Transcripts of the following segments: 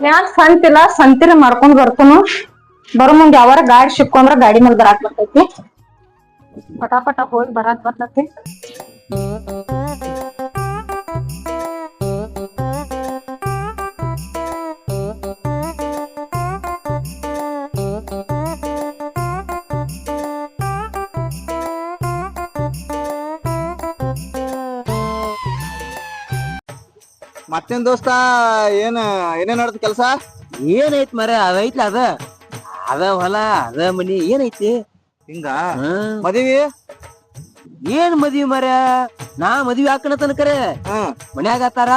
ಯಾಕ್ ಸಂತಿಲ್ಲ ಸಂತಿನ ಮಾಡ್ಕೊಂಡ್ ಬರ್ತನು ಬರೋ ಮುಂದ್ ಯಾವಾರ ಗಾಡಿ ಸಿಕ್ಕೊಂಡ್ರ ಗಾಡಿ ಮೇಲೆ ಬರಾಕ್ ಬರ್ತೈತಿ ಪಟಾಪಟ ಹೋಗಿ ಬರಾಕ್ ಬರ್ತೈತಿ ಮತ್ತೇನ್ ದೋಸ್ತ ಏನೇನ್ ನಡ್ದ ಕೆಲ್ಸ ಏನೈತ್ ಮರ ಅದೈತ್ಲ ಅದ ಹೊಲ ಅದ ಮನಿ ಏನೈತಿ ಹಿಂಗ ಮದ್ವಿ ಏನ್ ಮದ್ವಿ ಮರ ನಾ ಮದ್ವಿ ಹಾಕಣ ತನಕರೆ ಮನ್ಯಾಗ ಆತಾರ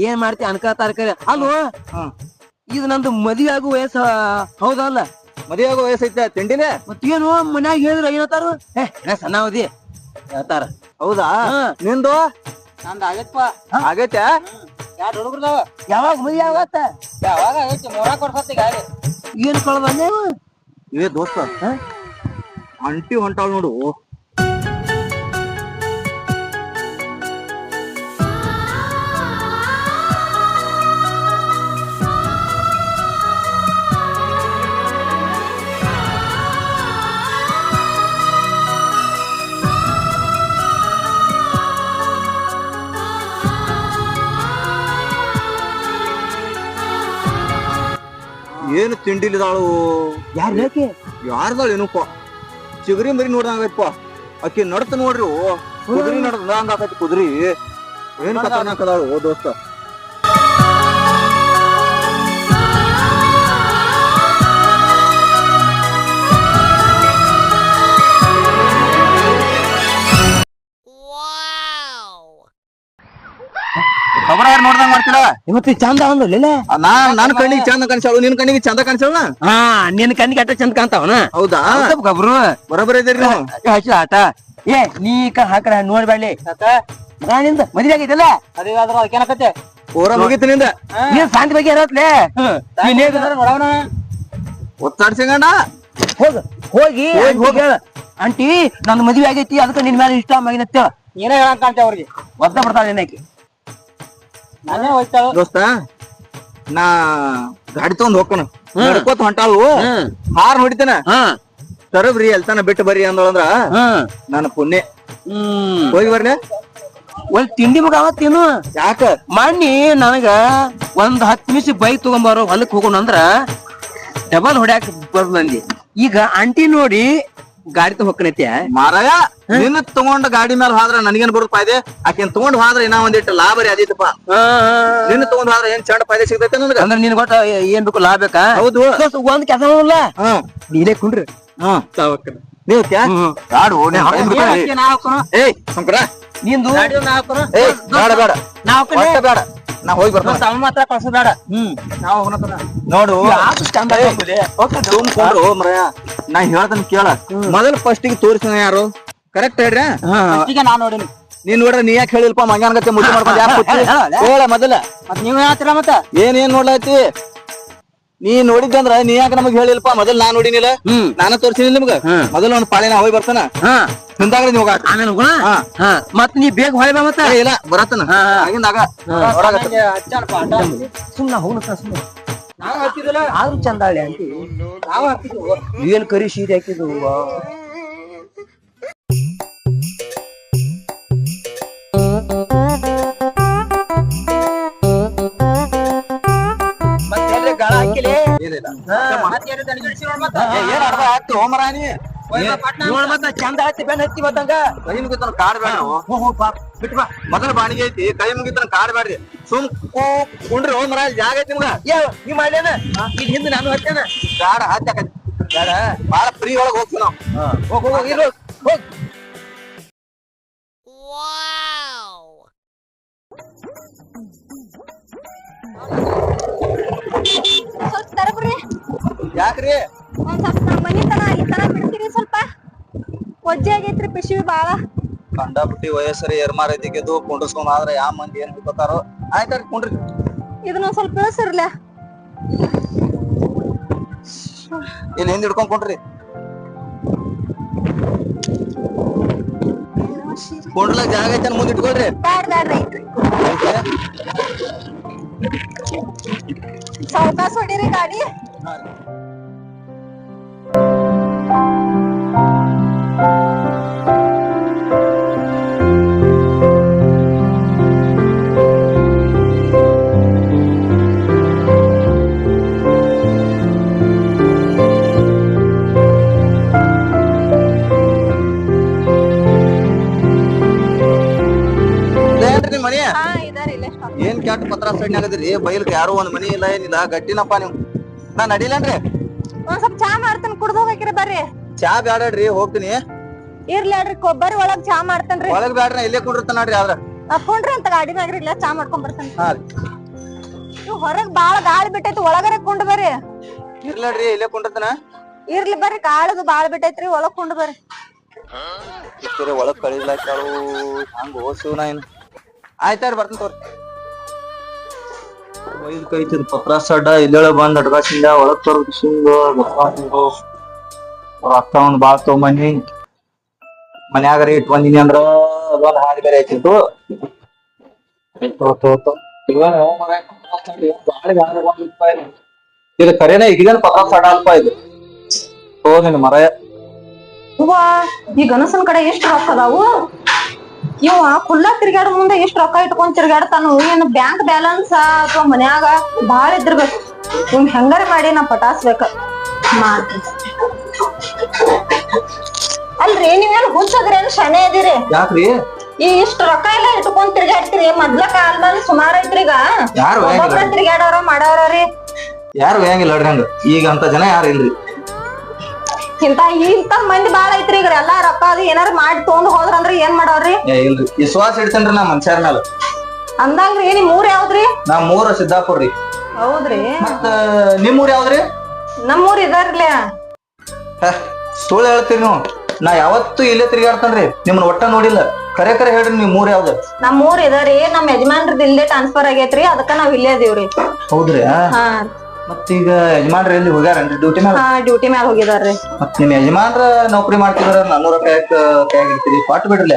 ಏನ್ ಮಾಡ್ತಿ ಅನ್ಕತಾರ ಕರೆ ಅಲ್ವ ಇದು ನಂದು ಮದ್ವಿ ಆಗು ವಯಸ್ಸ ಹೌದಲ್ಲ ಮದ್ವಿ ಆಗೋ ವಯಸ್ಸೈತೆ ತಿಂಡಿನೇ ಮತ್ತೇನು ಮನ್ಯಾಗ ಹೇಳಿದ್ರ ಏನತ್ತಾರು ಸಣ್ಣ ಅವಧಿ ಹೇಳ್ತಾರ ಹೌದಾ ನಿಂದು ನಂದ್ ಆಗೈತ್ಪ ಆಗೈತೆ ಯಾರು ಹುಡುಗರ್ದಾವ ಯಾವಾಗ ಮದ್ವಿ ಆಗತ್ತ ಯಾವಾಗ ಆಗೈತಿ ಮೂರಾಕ್ ವರ್ಷ ಗಾಡಿ ಏನ್ ಕಳ್ದ ಇವೇ ದೋಸ್ತ ಅಂಟಿ ಹೊಂಟಾಳ ನೋಡು ಏನು ತಿಂಡಿಲಿದಾಳು ಯಾರು ಯಾಕೆ ಯಾರ್ದಾಳ ಏನಪ್ಪ ಚಿಗರಿ ಮರಿ ನೋಡ್ದಂಗೈತಪ್ಪ ಅಕ್ಕಿ ನಡ್ತ ನೋಡ್ರಿ ಕುದುರಿ ನಡ್ದಂಗ ಆಕೈತಿ ಕುದುರಿ ಏನ್ ಖತರ್ನಾಕ್ ಅದಾಳು ಓ ದೋಸ್ತ ಖಬರ ಯಾರು ನೋಡ್ದಂಗ ಮಾಡ್ತೀರ ಮತ್ತೆ ಚಂದ ಅಂದ್ರಲ್ಲ ನನ್ ಕಣ್ಣಿಗೆ ಚಂದ ಕಾಣಿಸಾಳು ನಿನ್ ಕಣ್ಣಿಗೆ ಚಂದ ಕಾಣಿಸಾಳ ಹಾ ನಿನ್ ಕಣ್ಣಿಗೆ ಅಟ್ಟ ಚಂದ ಕಾಣ್ತಾವನ ಹೌದಾ ಗಬ್ರು ಬರೋಬರ ಇದ್ದೀರಿ ಹಚ್ಚ ಆಟ ಏ ನೀ ಹಾಕಡ ನೋಡ್ಬೇಡಿ ನಿಂದ ಮದ್ವೆ ಆಗೈತಲ್ಲ ಅದೇ ಅದಕ್ಕೇನಕತ್ತೆ ಪೂರ ಮುಗಿತು ನಿಂದ ನೀನ್ ಶಾಂತಿ ಬಗ್ಗೆ ಇರತ್ಲೆ ನೋಡವನ ಒತ್ತಾಡ್ಸಿಂಗಣ್ಣ ಹೋಗ ಹೋಗಿ ಹೇಳ ಆಂಟಿ ನಂದು ಮದ್ವೆ ಆಗೈತಿ ಅದಕ್ಕೆ ನಿನ್ ಮೇಲೆ ಇಷ್ಟ ಆಗಿನತ್ತ ಏನೇ ಹೇಳಂತ ಕಾಣ್ತೆ ಅವ್ರಿಗೆ ಒದ್ದ ಬರ್ತಾಳೆ ಏನಕ್ಕೆ ನಾನೇ ಹೋಯ್ತಾಳ ದೋಸ್ತ ನಾ ಗಾಡಿ ತಗೊಂಡ್ ಹೋಗ್ಕಣ ನಡ್ಕೋತ ಹೊಂಟಾಳು ಹಾರ್ ಹೊಡಿತೇನ ತರಬ್ರಿ ಎಲ್ತಾನ ಬಿಟ್ಟು ಬರ್ರಿ ಅಂದಳಂದ್ರ ನನ್ನ ಪುಣ್ಯ ಹೋಗಿ ಬರ್ಲಿ ಒಂದ್ ತಿಂಡಿ ಮಗ ಅವತ್ತೇನು ಯಾಕ ಮಣ್ಣಿ ನನಗ ಒಂದ್ 10 ನಿಮಿಷ ಬೈಕ್ ತಗೊಂಬಾರೋ ಹೊಲಕ್ ಹೋಗೋಣ ಅಂದ್ರ ಡಬಲ್ ಹೊಡ್ಯಾಕ ಬರ್ದಂದಿ ಈಗ ಆಂಟಿ ನೋಡಿ ಗಾಡಿ ತಗೋಕನೈತೆ ಮಾರಾಯ ನಿನ್ನ ತಗೊಂಡ್ ಗಾಡಿ ಮೇಲೆ ಹೋದ್ರ ನನಗೇನ್ ಬರೋದ್ ಫಾಯ್ದೆ ಆಕೆನ್ ತಗೊಂಡ್ ಹೋದ್ರ ಇನ್ನ ಒಂದಿಟ್ಟು ಲಾಭ ರೀ ಅದೈತಪ್ಪ ನಿನ್ನ ತಗೊಂಡ್ ಹೋದ್ರ ಏನ್ ಚಂಡ ಫಾಯ್ದೆ ಸಿಗ್ತೈತೆ ನನಗ ಅಂದ್ರ ನಿನ್ ಗೊತ್ತ ಏನ್ ಬೇಕು ಲಾಭ ಬೇಕಾ ಹೌದು ಒಂದ್ ಕೆಲಸ ಇಲ್ಲ ನೀನೇ ಕುಂಡ್ರಿ ನೀವು ಕಾಡು ಏಯ್ ಶಂಕರ ನಿಂದು ಏಯ್ ಬೇಡ ಬೇಡ ಒಟ್ಟ ಬೇಡ ನಾ ಹೋಗಿ ಬರ್ತಾನ ಮಾತ್ರ ಕಳ್ಸ ಬೇಡ ನಾವು ನೋಡು ತುಂಬ್ಕೊಂಡ್ರು ಮರಯ ನಾ ಹೇಳ್ತಾನ ಕೇಳ ಮೊದಲು ಫಸ್ಟ್ ಗೆ ತೋರಿಸಿನ ಯಾರು ಕರೆಕ್ಟ್ ಹೇಳ್ರಿ ಈಗ ನಾ ನೋಡಿನಿ ನೀನ್ ನೋಡ್ರಿ ನೀ ಯಾಕೆ ಹೇಳಿಲ್ಪ ಮಂಗಾನಗತ್ತೆ ಮುದ್ದೆ ಮಾಡ್ಕೊಂಡು ಯಾಕೆ ಹೇಳ ಮೊದಲ ಮತ್ ನೀವ್ ಹೇಳ್ತೀರ ಮತ್ತ ಏನ್ ನೋಡ್ಲೈತಿ ನೀ ನೋಡಿದ್ದಂದ್ರ ನೀ ಯಾಕೆ ನಮಗ್ ಹೇಳಿಲ್ಪ ಮೊದಲ್ ನಾ ನೋಡಿನಿಲ್ಲ ನಾನ ತೋರ್ಸಿನಿ ನಿಮ್ಗ ಮೊದಲ ಒಂದ್ ಪಾಳಿ ನಾ ಹೋಗಿ ಬರ್ತಾನ ಹಿಂದಾಗ ನೀವ್ ಮತ್ ನೀ ಬೇಗ ಹೊಳೆ ಬಾ ಮತ್ತ ಇಲ್ಲ ಬರತ್ತನ ಆಗಿಂದಾಗ ಸುಮ್ನ ಹೋಗ್ನ ಸುಮ್ನ ನಾವ್ ಹಾಕಿದಿಲ್ಲ ಆದ್ರೂ ಚಂದಾಳೆ ಅಂತಿ ನಾವ್ ಹಾಕಿದ್ವು ಏನ್ ಕರಿ ಸೀರೆ ಹಾಕಿದ್ವು ಗಾಳ ಹಾಕಿಲಿ ನೋಡ್ ಮತ್ತ ಚಂದ ಹತ್ತಿ ಬೆನ್ ಹತ್ತಿ ಮತ್ತಂಗ ಕೈ ಮುಗಿತನ ಕಾಡ್ ಬೇಡ ಬಿಟ್ಟು ಬಾ ಮೊದಲ ಬಾಣಿಗೆ ಐತಿ ಕೈ ಮುಗಿತನ ಕಾಡ್ ಬೇಡ್ರಿ ಸುಮ್ ಕುಂಡ್ರಿ ಹೋಮರ ಜಾಗ ಐತಿ ನಿಮ್ಗ ನೀ ಮಾಡ್ಲೇನ ಈಗ ಹಿಂದೆ ನಾನು ಹತ್ತೇನ ಗಾಡ ಹತ್ತಾಕತಿ ಬೇಡ ಬಾಳ ಫ್ರೀ ಒಳಗ್ ಹೋಗ್ತೀವಿ ನಾವು ಹೋಗ್ ಸ್ವಲ್ಪ ತರಬ್ರಿ ಯಾಕ್ರಿ ಒಂದ್ ಸ್ವಲ್ಪ ನಮ್ಮ ಮನಿ ತನ ಈ ತರ ಬಿಡ್ತೀರಿ ಸ್ವಲ್ಪ ಒಜ್ಜೆ ಆಗೈತ್ರಿ ಪಿಶವಿ ಬಾಳ ಕಂಡಾಪಟ್ಟಿ ವಯಸ್ಸರಿ ಎರ್ಮಾರ ಐತಿಗೆದು ಕುಂಡ್ರಸ್ಕೊಂಡ್ ಆದ್ರ ಯಾವ ಮಂದಿ ಏನ್ ಬಿಡ್ತಾರೋ ಆಯ್ತಾರ ಕುಂಡ್ರಿ ಇದನ್ನ ಸ್ವಲ್ಪ ಇಳಿಸಿರ್ಲ ಇಲ್ಲಿ ಹಿಂದ್ ಹಿಡ್ಕೊಂಡ್ ಕುಂಡ್ರಿ ಕುಂಡ್ಲಕ್ ಜಾಗ ಐತೆ ಮುಂದ್ ಇಟ್ಕೊಳ್ರಿ ಬ್ಯಾಡ ಬ್ಯಾಡ್ರಿ ಸಾವಕಾಶ ಹೊಡೀರಿ ಗಾಡಿ. ಇದೇನ್ರಿ ನಿಮ್ ಮನಿ? ಹಾ ಇದಾರೆ ಇಲ್ಲೇ stop. ಏನ್ ಕ್ಯಾಟ್ ಪತ್ರ ಸೈಡ್ನಾಗದಿರಿ ಬೈಲ್ಕ ಯಾರು ಒಂದ್ ಮನಿ ಇಲ್ಲ ಏನಿಲ್ಲ ಗಟ್ಟಿನಪ್ಪ ನೀವು. ನಾ ನಡಿಲೇನ್ರಿ? ಒಂದ್ ಸ್ವಲ್ಪ ಚಾ ಮಾಡ್ತೇನೆ ಕುಡ್ದು ಹೋಗ್ಬೇಕ್ರಿ ಬರ್ರಿ. ಚಾ ಬ್ಯಾಡ್ರಿ ಹೋಗ್ತೀನಿ. ಇರ್ಲಿ ಹೇಳ್ರಿ ಕೊಬ್ಬರಿ ಒಳಗ್ ಚಾ ಮಾಡ್ತೇನ್ರಿ. ಒಳಗ್ ಬ್ಯಾಡ್ರಿ ಇಲ್ಲೇ ಕುಂಡಿರ್ತಾನ ನೋಡ್ರಿ ಆದ್ರ. ಅಪ್ಕೊಂಡ್ರಿ ಅಂತ ಗಾಡಿ ಮ್ಯಾಗ್ರಿ ಇಲ್ಲ ಚಾ ಮಾಡ್ಕೊಂಡ್ ಬರ್ತೇನೆ. ಹಾ ರೀ. ನೀವು ಹೊರಗ್ ಬಾಳ ಗಾಳಿ ಬಿಟ್ಟೈತಿ ಒಳಗರೆ ಕುಂಡ್ ಬರ್ರಿ. ಇರ್ಲಾಡ್ರಿ ಇಲ್ಲೇ ಕುಂಡಿರ್ತಾನ. ಇರ್ಲಿ ಬರ್ರಿ ಕಾಳದು ಬಾಳ ಬಿಟ್ಟೈತ್ರಿ ಒಳಗ್ ಕುಂಡ್ ಬರ್ರಿ. ಒಳಗ್ ಕಳಿಲಾಕ್ಯಾಳು ಹಂಗ ಓಸಿವ್ ನಾ ಏನು. ಆಯ್ತಾರಿ ಬರ್ತೀನಿ ತೋರಿ. ಬೈಲ್ ಕೈತದ ಪತ್ರ ಸಡ್ಡ ಇಲ್ಲೇಳ ಬಂದ್ ಅಡ್ಗಾಸಿಂದ ಒಳಗ್ ತರ್ಸಿಂದ ರೊಕ್ಕ ಒಂದ್ ಬಾಳ್ ತಗೊಂಬಂದಿ ಮನ್ಯಾಗರ ಇಟ್ ಬಂದಿನಿ ಅಂದ್ರ ಅದೊಂದ್ ಹಾದಿ ಬೇರೆ ಐತಿತ್ತು. ಇದು ಕರೇನ ಈಗೇನ್ ಪತ್ರ ಸಡ್ಡ ಅಲ್ಪ ಇದು ತೋದಿನ ಮರ. ಹೂವಾ ಈ ಗಣಸನ್ ಕಡೆ ಎಷ್ಟ್ ರೊಕ್ಕ ಅದಾವು. ಇವ ಕುಲ್ಲ ತಿರ್ಗಾಡ ಮುಂದೆ ಎಷ್ಟ್ ರೊಕ್ಕ ಇಟ್ಕೊಂಡ್ ತಿರ್ಗಾಡ್ತಾನು. ಏನ್ ಬ್ಯಾಂಕ್ ಬ್ಯಾಲೆನ್ಸ್ ಅಥವಾ ಮನ್ಯಾಗ ಬಾಳ ಇದ್ದಿರ್ಬೇಕು. ಇವ್ ಹೆಂಗಾರ ಮಾಡಿ ನಾ ಪಟಾಸ್ಬೇಕ ಮಾಡ್ತೀನಿ. ಅಲ್ರಿ ನೀವೇನ್ ಹುಚ್ಚದ್ರೇನ್ ಶನೆ ಇದೀರಿ? ಯಾಕ್ರಿ? ಈ ಇಷ್ಟ ರೊಕ್ಕ ಎಲ್ಲ ಇಟ್ಕೊಂಡ್ ತಿರ್ಗಾಡ್ತೀರಿ. ಮೊದ್ಲ ಕಾಲದಲ್ಲಿ ಸುಮಾರು ಐತ್ರಿ. ಈಗ ಯಾರು ಒಬ್ಬೊಬ್ರ ತಿರ್ಗಾಡೋರ ಮಾಡವ್ರಿ. ಯಾರು ಬೇಯಂಗಿಲ್ಲ ನೋಡ್ರಿ ಹಂಗ. ಈಗ ಅಂತ ಜನ ಯಾರು ಇಲ್ರಿ. ಇಂತ ಮಂದಿ ಬಾಳ ಐತ್ರಿ. ಈಗ ಎಲ್ಲಾ ರೊಕ್ಕ ಅದು ಏನಾರ ಮಾಡಿ ತಗೊಂಡ್ ಹೋದ್ರಂದ್ರ ಏನ್ ಮಾಡವ್ರಿ? ಇಲ್ರಿ ವಿಶ್ವಾಸ ಇಡ್ತೇನ್ರಿ ನಾ ಮನುಷ್ಯರ ಮ್ಯಾಲ. ಅಂದಂಗ್ರಿ ನಿಮ್ ಊರ್ ಯಾವ್ದ್ರಿ? ನಾ ಮೂರ ಸಿದ್ದಾಪುರ್ ರೀ. ಹೌದ್ರಿ. ಮತ್ತ ನಿಮ್ ಊರ್ ಯಾವ್ದ್ರಿ? ನಮ್ಮೂರ್ ಇದಾರ್ಲೆ. ಸುಳ್ಳು ಹೇಳ್ತೀರಿ ನೀವು. ನಾ ಯಾವತ್ತು ಇಲ್ಲೇ ತಿರ್ಗಾಡ್ತೇನ್ರಿ. ನಿಮ್ಮನ್ನ ಒಟ್ಟ ನೋಡಿಲ್ಲ. ಕರೆ ಕರೆ ಹೇಳ್ರಿ ನಿಮ್ ಮೂರ್ ಯಾವ್ದ? ನಮ್ಮೂರ್ ಇದಾರಿ. ನಮ್ ಯಜಮಾನ್ರದ್ ಇಲ್ಲೇ ಟ್ರಾನ್ಸ್ಫರ್ ಆಗೇತ್ರಿ. ಅದಕ್ಕ ನಾವ್ ಇಲ್ಲೇ ಅದೀವ್ರಿ. ಹೌದ್ರಿ? ಹಾ ಮತ್ತೀಗ ಯಜಮಾನ್ರ ಎಲ್ಲಿ ಹೋಗ್ಯಾರನ್ರಿ ಡ್ಯೂಟಿ ಮ್ಯಾಲ? ಹಾ ಡ್ಯೂಟಿ ಮ್ಯಾಲ ಹೋಗಿದಾರ್ರಿ. ಮತ್ ನಿಮ್ ಯಜಮಾನ್ರ ನೌಕರಿ ಮಾಡ್ತಿದಾರ 400 ರೂಪಾಯಿ ಕೈಯಾಗ ಇಡ್ತೀರಿ ಕೊಟ್ಟು ಬಿಡ್ರಲ್ಲ.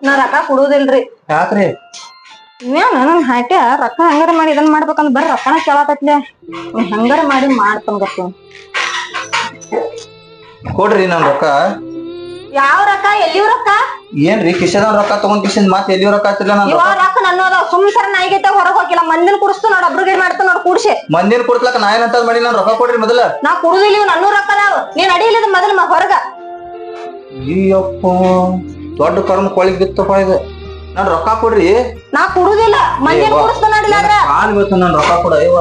ನಾ ರೊಕ್ಕ ಕೊಡುದಿಲ್ರಿ. ಯಾಕ್ರಿ? ನನ್ ಹಾಟ್ಯ ರೊಕ್ಕ ಹಂಗಾರ ಮಾಡಿ ಇದನ್ ಮಾಡ್ಬೇಕಂದ್ ಬರ್ರಿ ರೊಕ್ಕನ ಕೇಳಾಕತ್ಲೆ. ಹಂಗಾರ ಮಾಡಿ ಮಾಡ್ತನ್ ಗೊತ್ತು. ಕೊಡ್ರಿ ನನ್ ರೊಕ್ಕ. ಯಾವ ರೊಕ್ಕ? ಎಲ್ಲಿವ್ ರೊಕ್ಕ? ಏನ್ರಿ ಕಿಶದ ರೊಕ್ಕ ತಗೊಂಡ್ ಕಿಶನ್ ಮಾತ್ ಎಲ್ಲಿ ರೊಕ್ಕ ಆಗ್ತಿಲ್ಲ. ನಾನು ಇವ ರೊಕ್ಕ ನನ್ನೋದ ಸುಮ್ಸರ ನಾಯಿಗೈತೆ ಹೊರಗ್ ಹೋಗಿಲ್ಲ. ಮಂದಿನ ಕುಡಿಸ್ತು ನೋಡ್ ಅಬ್ರುಗೇಡ್ ಮಾಡ್ತು ನೋಡ್ ಕೂಡ್ಸಿ. ಮಂದಿನ ಕೊಡ್ಸ್ಲಕ್ಕ ನಾ ಏನಂತ ಮಾಡಿ ನನ್ ರೊಕ್ಕ ಕೊಡ್ರಿ ಮೊದಲ. ನಾ ಕುಡುದಿಲ್ಲ. ಇವ್ ನನ್ನೂ ರೊಕ್ಕ ಅದಾವ. ನೀನ್ ಅಡಿಲಿದ ಮೊದಲ ಹೊರಗ. ಅಯ್ಯಪ್ಪ ದೊಡ್ಡ ಕರ್ಮ ಕೊಳಿಗ್ ಬಿತ್ತಪ್ಪ ಇದು. ನನ್ ರೊಕ್ಕ ಕೊಡ್ರಿ. ನಾ ಕುಡುದಿಲ್ಲ. ಮಂದಿನ ಕುಡಿಸ್ತು ನೋಡಿಲ್ಲ ಅಂದ್ರ ಕಾಲ್ ಬೀಳ್ತ ನನ್ ರೊಕ್ಕ ಕೊಡ. ಅಯ್ಯವ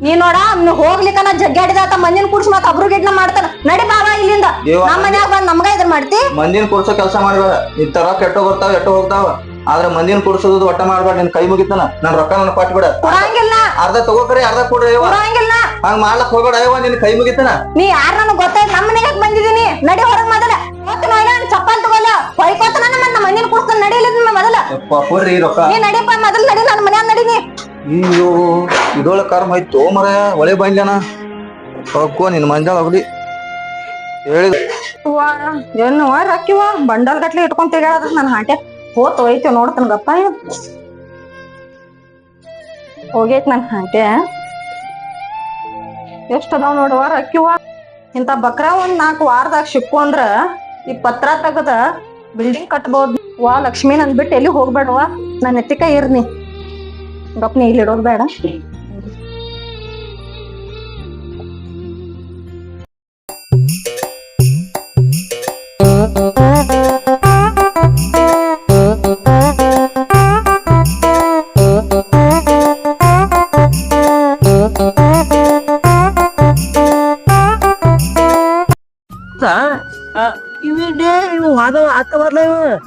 ನೀ ನೋಡ ಹೋಗ್ಲಿಕ್ಕ ನಾ ಜಗ್ಗಾಡಿದಾತ ಮಂದಿನ ಕುಡ್ಸ್ ಮತ್ ಅಬ್ರುಗೇಡ್ನ ಮಾಡ್ತಾನ. ನಡಿ ಬಾಬಾ ಇಲ್ಲಿಂದ. ನಮ್ಮ ಮನ್ಯಾಗ ಬಂದ್ ನಮ್ಗ ಇದ್ರ ಮಾಡ್ತಿ. ಮಂದಿನ ಕುಡ್ಸೋ ಕೆಲಸ ಮಾಡ್ಬೇಡ. ಈ ತರ ಕೆಟ್ಟ ಬರ್ತಾವ ಎಟ್ಟೋ ಹೋಗ್ತಾವ. ಆದ್ರ ಮಂದಿನ ಕುಡ್ಸೋದು ಒಟ್ಟ ಮಾಡ್ಬೇಡ. ನಿನ್ ಕೈ ಮುಗಿತಾನ. ನನ್ ರೊಕ್ಕ ನನ್ ಕೊಟ್ಟು ಬಿಡ. ಕೊಡಂಗಿಲ್ಲ. ಅರ್ಧ ತಗೋಕ್ರಿ ಅರ್ಧ ಕೊಡ್ರಿ. ಕೊಡಂಗಿಲ್ಲ. ಹಂಗ ಮಾಡ್ಲಕ್ ಹೋಗ್ಬೇಡ. ಅಯ್ಯವ ನಿನ್ ಕೈ ಮುಗಿತಾನ. ನೀ ಯಾರ ನನಗ್ ಗೊತ್ತಾಯ್ತು. ನಮ್ಮ ಮನೆಗೆ ಬಂದಿದೀನಿ. ನಡಿ ಹೊರಗ್ ಮೊದಲ. ಮತ್ತೆ ಚಪ್ಪಲ್ ತಗೋಲ್ಲ ಹೊಯ್ಕೋತ ನಮ್ಮ ಮಂದಿನ ಕುಡ್ಸ್ತಾನ. ನಡಿಲಿದ್ ಮೊದಲ ಕೊಡ್ರಿ ರೊಕ್ಕ. ನೀ ನಡಿಯಪ್ಪ ಮೊದಲ್ ನಡಿ. ನನ್ ಮನ್ಯಾಗ ನಡಿನಿ. ಅಯ್ಯೋ ಇದೊಳ ಕರ್ಮ ಆಯ್ತು ಮರ. ಒಳೆ ಬಂದ್ಯಾನ ಹೋಗ್ಕೋ ನಿನ್ ಮಂಜಾಳ ಹೋಗ್ಲಿ ಹೇಳಿದ. ಏನು ರೊಕ್ಕಿವ ಬಂಡಲ್ ಗಟ್ಲೆ ಇಟ್ಕೊಂಡ್ ತಿರ್ಗಾಡದ. ನನ್ ಹಾಟೆ ಹೋತ್ ಹೋಯ್ತಿವ್ ನೋಡ್ತಾನ ಗಪ್ಪ. ಹೋಗೈತ್ ನನ್ ಹಾಟೆ. ಎಷ್ಟ್ ಅದಾವ್ ನೋಡುವ ರೊಕ್ಕಿವ. ಇಂತ ಬಕ್ರ ಒಂದ್ 4 ವಾರದಾಗ ಸಿಕ್ಕು ಅಂದ್ರ ಈ ಪತ್ರ ತೆಗದ ಬಿಲ್ಡಿಂಗ್ ಕಟ್ಬೋದ್. ವಾ ಲಕ್ಷ್ಮಿ ನನ್ ಬಿಟ್ಟು ಎಲ್ಲಿ ಹೋಗ್ಬೇಡವಾ. ನನ್ ಎತ್ತಿಕ ಇರ್ನಿ ಗಪ್ನಿ. ಇಲ್ಲಿ ಇಡೋದ್ ಬೇಡ.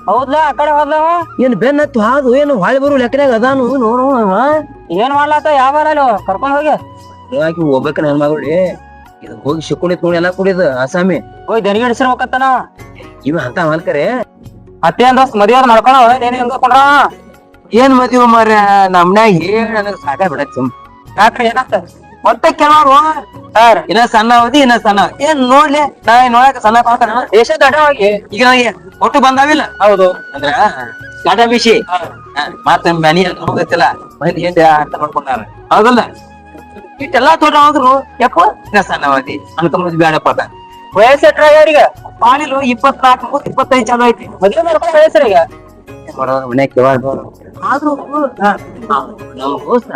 ಹೌದ್ಲ ಆ ಕಡೆ ಹೋದ್ಲವ. ಏನ್ ಬೆನ್ನತ್ತು ಹಾದು ಏನು ಹೊಳಿ ಬರು ಲೆಕ್ಕನಾಗ ಅದಾನು ನೋಡು. ಏನ್ ಮಾಡ್ಲಾತ ಯಾವ ಕರ್ಕೊಂಡ್ ಹೋಗಿ ಯಾಕೆ ಹೋಗ್ಬೇಕ ನನ್ ಮಗಳು. ಇದು ಹೋಗಿ ಸಿಕ್ಕೊಂಡಿತ್ ನೋಡಿ ಎಲ್ಲ ಕುಡಿದ ಆಸಾಮಿ. ಹೋಗಿ ದನಿಗೆ ಹಿಡಿಸಿರ್ಬೇಕತ್ತಾನ. ಇವ ಅಂತ ಮಲ್ಕರೆ ಅತ್ತೆ ದೋಸ್ತ್ ಮದ್ವೆ ಮಾಡ್ಕೊಳ ಹೆಂಗಕೊಂಡ್ರ. ಏನ್ ಮದ್ವಿ ಮಾರ ನಮ್ನ್ಯಾಗ ಹೇಳಿ ನನಗ್ ಸಾಕ ಬಿಡತ್ ಸುಮ್. ಯಾಕ್ರಿ ಏನಾಗ್ತ? ಮತ್ತೆ ಕೆಲವ್ರು ಇನ್ನ ಸಣ್ಣ ಅವಧಿ ಇನ್ನ ಸಣ್ಣ ಏನ್ ನೋಡ್ಲಿ ನಾ ನೋಡಕ್ ಸಣ್ಣ ಕಾಣ್ತಾನ. ದೇಶ ದೊಡ್ಡವಾಗಿ ಈಗ ನನಗೆ ಒಟ್ಟು ಬಂದಾವಿಲ್ಲ. ಹೌದು ಅಂದ್ರ ಕಾಟ ಬಿಸಿ ಮತ್ತ ಮನಿ ಅಂತ ಹೋಗತ್ತಿಲ್ಲ ಮಂದಿ ಏನ್ ಅರ್ಥ ಮಾಡ್ಕೊಂಡಾರ ಹೌದಲ್ಲ ಇಟ್ಟೆಲ್ಲಾ ತೋಟ ಹೋದ್ರು ಯಪ್ಪ ಸಣ್ಣವತಿ ಅನ್ಕೊಂಬದ್ ಬೇಡಪ್ಪ ವಯಸ್ಸು ಎಟ್ರ ಅವ್ರಿಗೆ ಪಾಲಿಲು 24 25 ಚಾಲು ಐತಿ ಮದ್ವೆ ಮಾಡ್ಕೊಂಡ್ ವಯಸ್ಸರಿಗೆ ಮನ್ಯಾಗ ಆದ್ರೂ ನಮ್ ದೋಸ್ತ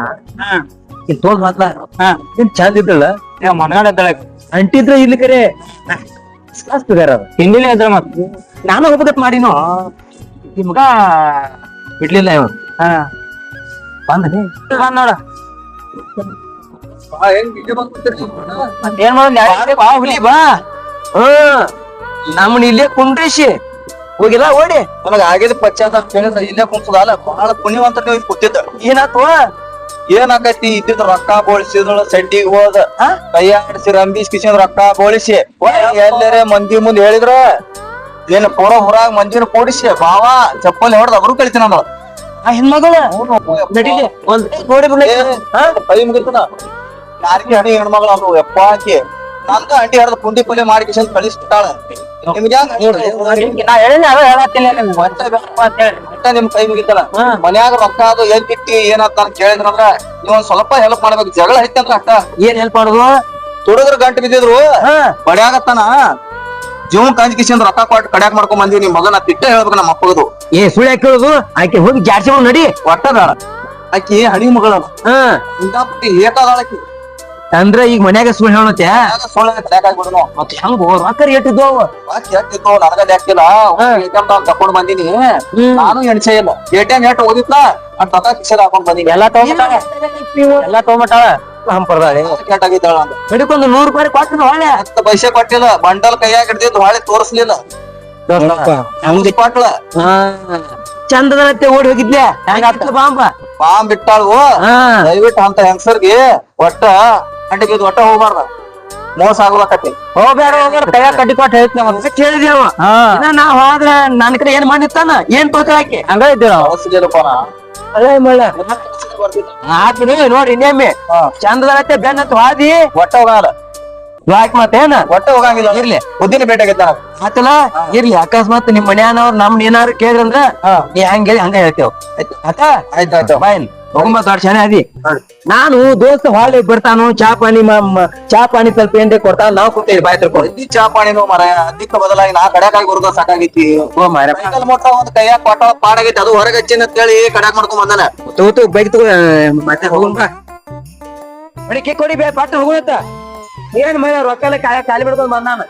ಇಲ್ಲಿ ತೋಲ್ ಮಾತ್ಲ ಏನ್ ಚಂದ ಇದ್ದಲ್ಲ ಮನಗಂಡ ಎದ್ದಳ ಅಂಟಿದ್ರ ಇಲ್ಲಿ ಕರೆ ಕ್ಲಾಸ್ ಬಿಗಾರ ಅದ ಹಿಂದಿನ ಎದ್ದಳ ಮತ್ ನಾನು ಹೋಗ್ಬೇಕತ್ ಮಾಡಿನೋ ನಿಮ್ಗ ಬಿಡ್ಲಿಲ್ಲ ಇವ ಬಂದನೆ ನೋಡ ಏನ್ ಮಾಡೋದ್ ಬಾ ಹುಲಿ ಬಾ ನಮ್ಮನ್ನ ಇಲ್ಲೇ ಕುಂಡ್ರಿಸಿ ಹೋಗಿಲ್ಲ ಓಡಿ ನನಗ ಆಗಿದ ಪಶ್ಚಾತ್ತಾಪ ಕೇಳಿದ್ರ ಇಲ್ಲೇ ಕುಂತದಲ್ಲ ಬಹಳ ಪುಣ್ಯವಂತ ನೀವು ಕೂತಿದ್ದ ಏನಾತು ಏನಾಕೈತಿ ಇದ್ದಿದ್ ರೊಕ್ಕ ಬೋಳಿಸಿದಳು ಸಡ್ಡಿಗೆ ಹೋದ ಕೈಯಾಡಿಸಿ ರಂಬಿಸ್ ಕಿಸಿದ್ ರೊಕ್ಕ ಬೋಳಿಸಿ ಎಲ್ಲರೇ ಮಂದಿ ಮುಂದೆ ಹೇಳಿದ್ರ ಏನ್ ಪೂರ ಹೊರಾಗ ಮಂದಿನ ಕೂಡಿಸಿ ಬಾವ ಚಪ್ಪಲಿ ಹೊಡೆದ ಅವರು ಕಳಿತೀನಿ ಅಂದಳ ಆ ಹೆಣ್ಮಗಳ ನಡೀಲಿ ಒಂದ್ ನೋಡಿ ಕೈ ಮುಗಿತನ ಯಾರಿಗೆ ಹಣಿ ಹೆಣ್ಮಗಳು ಅಂದ್ರು ಯಪ್ಪ ಆಕಿ ನಂದ ಅಂಟಿ ಹರಿದ ಪುಂಡಿ ಪಲ್ಯ ಮಾಡಿ ಕಿಶನ್ ಕಳಿಸ್ಬಿಟ್ಟಾಳ ನಿಮ್ಗೆ ನಾ ಹೇಳಿನ ಅದ ಹೇಳತ್ತಿಲ್ಲ ನಿಮ್ಗೆ ಒಟ್ಟ ನಿಮ್ ಕೈ ಮುಗಿತಲ್ಲ ಮನ್ಯಾಗ ರೊಕ್ಕ ಅದು ಏನ್ ಕಿಟ್ಟಿ ಏನಂತ ಕೇಳಿದ್ರಂದ್ರ ನೀವ್ ಒಂದ್ ಸ್ವಲ್ಪ ಹೆಲ್ಪ್ ಮಾಡ್ಬೇಕು ಜಗಳ ಐತಂದ್ರ ಅಟ್ಟ ಏನ್ ಹೆಲ್ಪ್ ಮಾಡುದು ತುಡುಗ್ರ ಗಂಟು ಬಿದ್ದಿದ್ರು ಬಡ್ಯಾಗತ್ತಾನ ಜೀವನ್ ಕಂಜ್ ಕಿಶನ್ ರೊಕ್ಕ ಕೊಟ್ಟು ಕಡ್ಯಾಕ್ ಮಾಡ್ಕೊಂಡ್ ಬಂದಿವಿ ನಿಮ್ ಮಗನ ತಿಟ್ಟ ಹೇಳ್ಬೇಕು ನಮ್ಮ ಅಪ್ಪಗದು ಏ ಸುಳ್ಳು ಕೇಳುದು ಆಕೆ ಹೋಗಿ ಜಾಡ್ಸಿ ನಡಿ ಒಟ್ಟ ಬೇಡ ಆಕಿ ಹಡಿ ಮಗಳ ಇಂದಾಪಟ್ಟಿ ಏಟಾದಾಳ ಆಕಿ ಅಂದ್ರ ಈಗ ಮನ್ಯಾಗ ಸುಳ್ಳು ಹೇಳತ್ತೆ ಸೊಳ್ಳೆ ಲೆಕ್ಕಾಗ್ಬಿಡುನು ಮತ್ತೆ ಹೆಂಗೋ ರೊಕ್ಕ ಏಟಿದ್ವು ಕೆಟ್ಟಿತ್ತು ನನಗ ಲೆಕ್ಕಿಲ್ಲ ಎ.ಟಿ.ಎಂ ತಕೊಂಡ್ ಬಂದಿನಿ ನಾನು ಎಣ್ಸೆ ಇಲ್ಲ ಎ.ಟಿ.ಎಂ ಎಟ್ ಓದಿತ್ಲ ಅದ್ ತಕ ಕಿಸೆದ ಹಾಕೊಂಡ್ ಬಂದಿನಿ ಎಲ್ಲಾ ತಗೊಂಬಿಟ್ಟಾಳ ಎಲ್ಲಾ ತಗೊಂಬಿಟ್ಟಾಳ ಹಂಪರ್ದಾಳೆ ಕೆಟ್ಟಾಗಿದ್ದಾಳ ಅಂತ ಹಿಡ್ಕೊಂಡು 100 ರೂಪಾಯಿ ಕೊಟ್ಟು ಹೊಳೆ 10 ಪೈಸೆ ಕೊಟ್ಟಿಲ್ಲ ಬಂಡಲ್ ಕೈಯಾಗ ಹಿಡ್ದಿದ್ದು ಹೊಳೆ ತೋರಿಸ್ಲಿಲ್ಲ ಕೊಟ್ಲ ಚಂದದನತ್ತೆ ಓಡಿ ಹೋಗಿದ್ಲೆ ಬಾಂಬ ಪಾಂಬ್ ಬಿಟ್ಟಾಳು ದಯವಿಟ್ಟು ಅಂತ ಹೆಂಗಸರ್ಗೆ ಒಟ್ಟ ಅಂಟಿ ಬಿದ್ದು ಒಟ್ಟ ಹೋಗ್ಬಾರ್ದ ಮೋಸ ಆಗ್ಲಕತ್ತಿ ಹೋಗ್ಬೇಡ ಹೋಗ್ಬೇಡ ಕೈಯಾಗ ಕಡ್ಡಿ ಕೊಟ್ಟು ಹೇಳ್ತೀನಿ ಮತ್ತೆ ಕೇಳಿದೇವ ನಾ ಹೋದ್ರ ನನ್ ಕಡೆ ಏನ್ ಮಾಡಿರ್ತಾನ ಏನ್ ತೋತಾಕೆ ಹಂಗ ಇದ್ದೀರ ಅವಶ್ಯಕಪ್ಪ ಅದೇ ಮಳ್ಳ ಆತ್ಬಿಡು ನೋಡ್ರಿ ಇನ್ನೇಮ್ಮೆ ಚಂದದನತ್ತೆ ಬೆನ್ನತ್ ಹಾದಿ ಒಟ್ಟ ಹೋಗಲ್ಲ ಯಾಕೆ ಮತ್ತೇನ ಒಟ್ಟ ಹೋಗಂಗಿಲ್ಲ ಇರ್ಲಿ ಬುದ್ಧಿನ ಭೇಟಿಯಾಗಿದ್ದ ಆತಲ್ಲ ಇರ್ಲಿ ಅಕಸ್ಮಾತ್ ನಿಮ್ ಮನ್ಯಾನವ್ರ ನಮ್ನ ಏನಾರು ಕೇಳಿದ್ರಂದ್ರ ನೀ ಹಂಗ ಹೇಳಿ ಹಂಗ ಹೇಳ್ತೇವ್ ಆತ ಆಯ್ತಾಯ್ತು ಬಾಯನ್ ಹೋಗಂಬತ್ ದೊಡ್ಡ ಶಾನೆ ಅದಿ ನಾನು ದೋಸ್ತ ಹೊಳ್ಳಿ ಬರ್ತಾನು ಚಾ ಪಾನಿ ಸ್ವಲ್ಪ ಏನ್ರಿ ಕೊಡ್ತಾನ ನಾವ್ ಕೂತೇವಿ ಬಾಯ್ ತಿಳ್ಕೊಂಡು ಅದ್ದಿ ಚಾ ಪಾಣಿನೂ ಮರ ಅದಕ್ಕ ಬದಲಾಗಿ ನಾ ಕಡ್ಯಾಕಾಗಿ ಬರುದ ಸಾಕಾಗೈತಿ ಓ ಮಾರ ಸೈಕಲ್ ಮೋಟ್ರ ಒಂದ್ ಕೈಯಾಗ ಕೊಟ್ಟ ಪಾಡಾಗೈತಿ ಅದು ಹೊರಗೆ ಹಚ್ಚಿನ ಅಂತ ಹೇಳಿ ಕಡ್ಯಾಕ್ ಮಾಡ್ಕೊಂಡ್ ಬಂದಾನ ತಗೋತು ಬೈಕ್ ತಗೋ ಮತ್ತೆ ಹೋಗುನ್ ಬಾ ಬಡಿಕೆ ಕೊಡಿ ಬೇ ಪಟ್ಟ ಹೋಗುತ್ತ ಏನ್ ಮರ ರೊಕ್ಕ ಖಾಲಿ ಬಿಡ್ಕೊಂಡ್ ಬಂದಾನ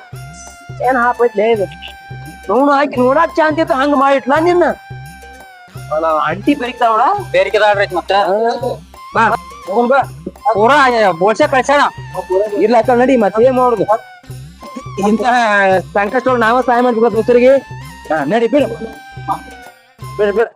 ಏನ್ ಹಾಪೈತ್ಲೇ ಇದು ನೋಡು ಹಾಕಿ ನೋಡಾಕ್ ಚಾಂತಿ ಇತ್ತು ಹಂಗ ಮಾಡಿಟ್ಲಾ ನಿನ್ನ ಅಂಟಿ ಬೆರಿತಾವಳ ಬೇರಿಕೆದಾಳ್ರಿ ಮತ್ತೆ ಬಾ ಹೋಗುನ್ ಬಾ ಪೂರಾ ಬೋಳ್ಸೆ ಕಳ್ಸ್ಯಾಣ ಇರ್ಲಾಕ ನಡಿ ಮತ್ತೆ ಏನ್ ಮಾಡುದು ಇಂತ ಸಂಕಷ್ಟ ನಾವ ಸಹಾಯ ಮಾಡ್ಬೇಕು ದೋಸ್ತರಿಗೆ ನಡಿ ಬಿಡು ಬಿಡು